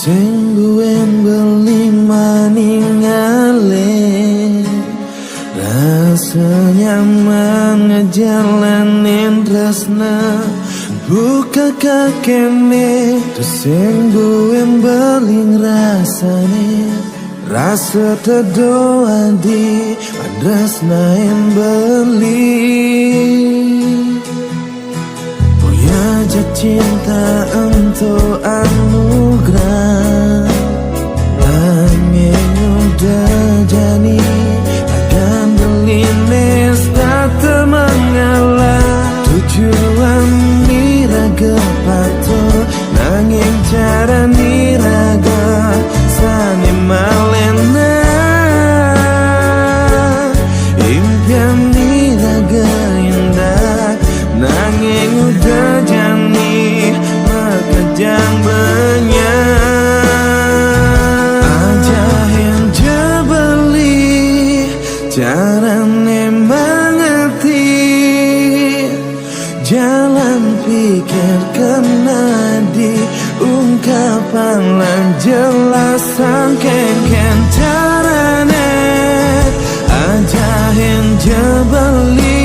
Sing buin beli maningale, rasa nyaman ngejalanin tresna buka kakene. Sing buin beli rasane, rasa terdoa di tresna yang beli. Jatuh cinta untuk anugerah, nanging udah jadi akan belinis tak mengalah. Tujuan niraga patut nanging cara niraga sani malena. Impian niraga indah nanging udah jani maka jangan banyak ajahin jebeli carane mengerti jalan pikir kena diungkapan lan jelas sangkeken carane ajahin jebeli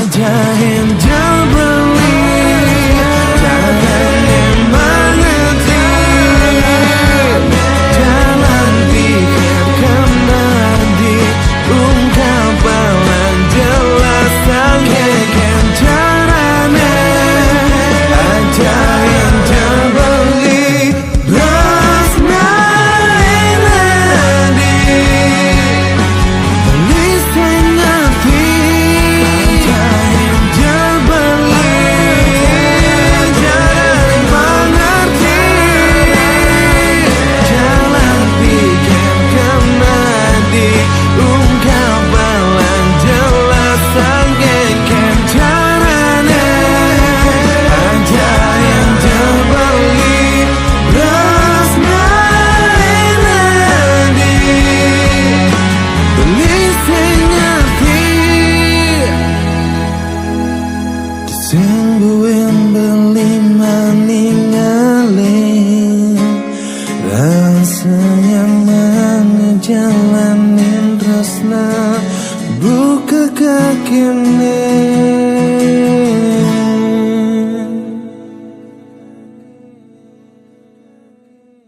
ajahin jebeli carane mengerti jalan pikir kena diungkapan lan jelas sangkeken carane ajahin jebeli rasna enadi beli sing ngerti. Sing buin beli maningale, rasa nyaman ngejalanin tresna buka kakene.